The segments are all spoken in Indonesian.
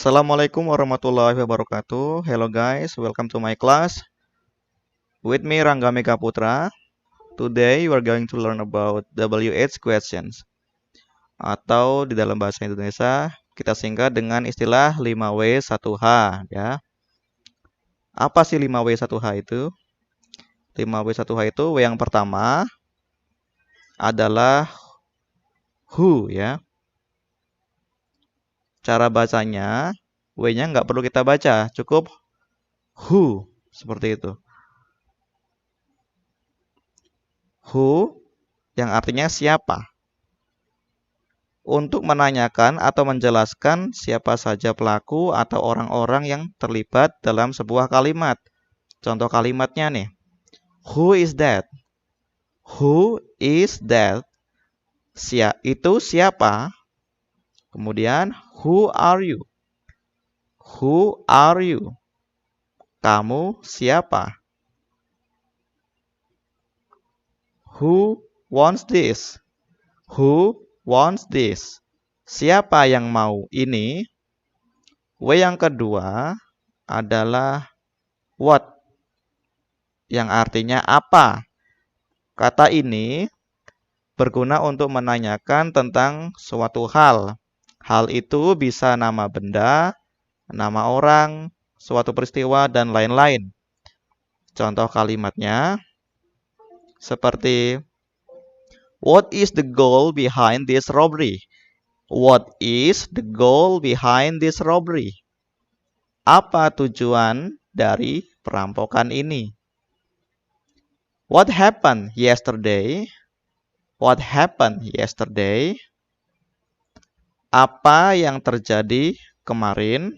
Assalamualaikum warahmatullahi wabarakatuh. Hello guys, welcome to my class. With me Rangga Mega Putra. Today we are going to learn about WH questions. Atau di dalam bahasa Indonesia kita singkat dengan istilah 5W1H ya. Apa sih 5W1H itu? 5W1H itu W yang pertama adalah who ya. Cara bacanya, W-nya nggak perlu kita baca, cukup who, seperti itu. Who, yang artinya siapa. Untuk menanyakan atau menjelaskan siapa saja pelaku atau orang-orang yang terlibat dalam sebuah kalimat. Contoh kalimatnya nih. Who is that? Who is that? Itu siapa? Kemudian, who are you? Who are you? Kamu siapa? Who wants this? Who wants this? Siapa yang mau ini? W yang kedua adalah what, yang artinya apa. Kata ini berguna untuk menanyakan tentang suatu hal. Hal itu bisa nama benda, nama orang, suatu peristiwa, dan lain-lain. Contoh kalimatnya seperti what is the goal behind this robbery? What is the goal behind this robbery? Apa tujuan dari perampokan ini? What happened yesterday? What happened yesterday? Apa yang terjadi kemarin?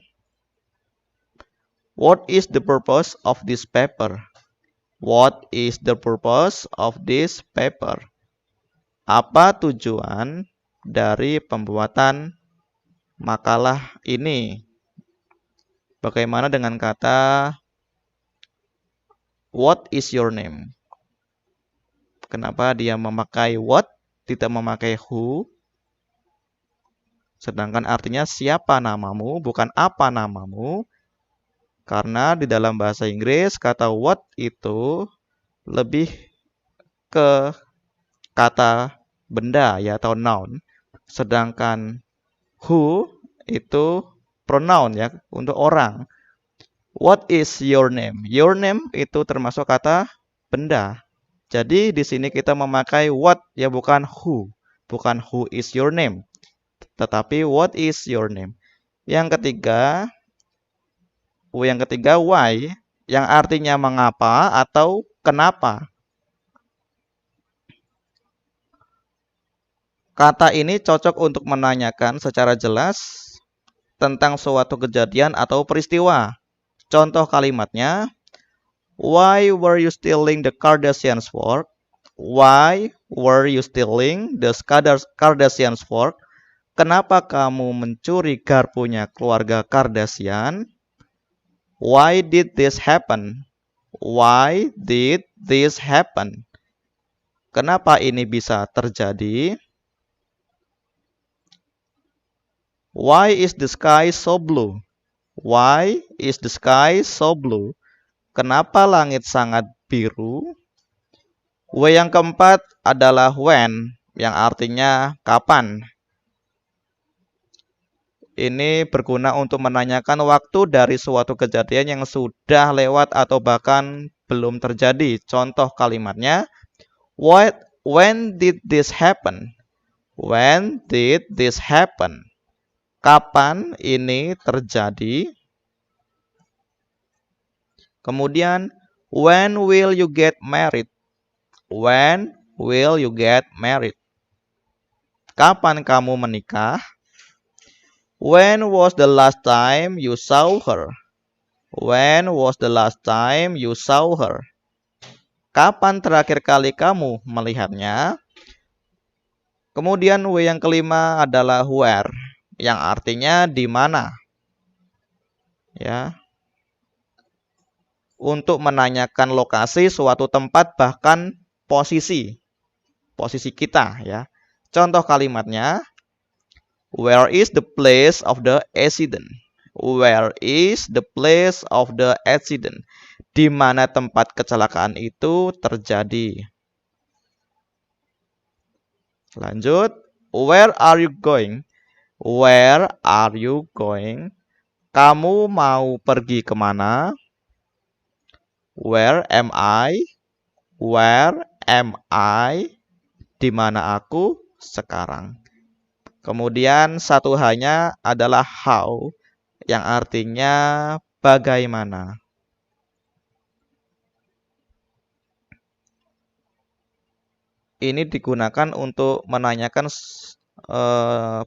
What is the purpose of this paper? What is the purpose of this paper? Apa tujuan dari pembuatan makalah ini? Bagaimana dengan kata what is your name? Kenapa dia memakai what, tidak memakai who? Sedangkan artinya siapa namamu, bukan apa namamu. Karena di dalam bahasa Inggris kata what itu lebih ke kata benda ya atau noun. Sedangkan who itu pronoun ya untuk orang. What is your name? Your name itu termasuk kata benda. Jadi di sini kita memakai what ya bukan who. Bukan who is your name. Tetapi what is your name? Yang ketiga why, yang artinya mengapa atau kenapa. Kata ini cocok untuk menanyakan secara jelas tentang suatu kejadian atau peristiwa. Contoh kalimatnya, why were you stealing the Kardashians' work? Why were you stealing the Kardashians' work? Kenapa kamu mencuri garpunya keluarga Kardashian? Why did this happen? Why did this happen? Kenapa ini bisa terjadi? Why is the sky so blue? Why is the sky so blue? Kenapa langit sangat biru? W yang keempat adalah when, yang artinya kapan. Ini berguna untuk menanyakan waktu dari suatu kejadian yang sudah lewat atau bahkan belum terjadi. Contoh kalimatnya, when did this happen? When did this happen? Kapan ini terjadi? Kemudian, when will you get married? When will you get married? Kapan kamu menikah? When was the last time you saw her? When was the last time you saw her? Kapan terakhir kali kamu melihatnya? Kemudian W yang kelima adalah where, yang artinya di mana. Ya. Untuk menanyakan lokasi suatu tempat bahkan posisi kita ya. Contoh kalimatnya, where is the place of the accident? Where is the place of the accident? Di mana tempat kecelakaan itu terjadi? Lanjut. Where are you going? Where are you going? Kamu mau pergi kemana? Where am I? Where am I? Di mana aku sekarang? Kemudian satu hanya adalah how, yang artinya bagaimana. Ini digunakan untuk menanyakan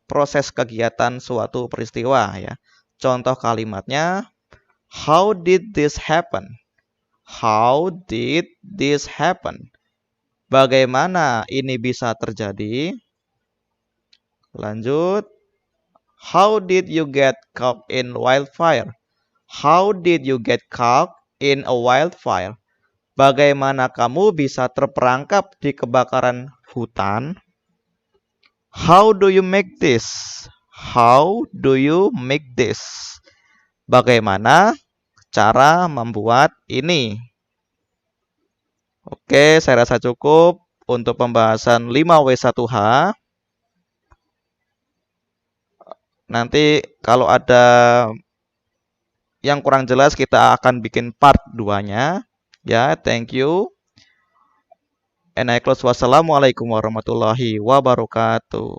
proses kegiatan suatu peristiwa ya. Contoh kalimatnya, how did this happen? How did this happen? Bagaimana ini bisa terjadi? Lanjut. How did you get caught in wildfire? How did you get caught in a wildfire? Bagaimana kamu bisa terperangkap di kebakaran hutan? How do you make this? How do you make this? Bagaimana cara membuat ini? Oke, saya rasa cukup untuk pembahasan 5W1H. Nanti kalau ada yang kurang jelas kita akan bikin part 2-nya. Ya, thank you. And I close. Wassalamualaikum warahmatullahi wabarakatuh.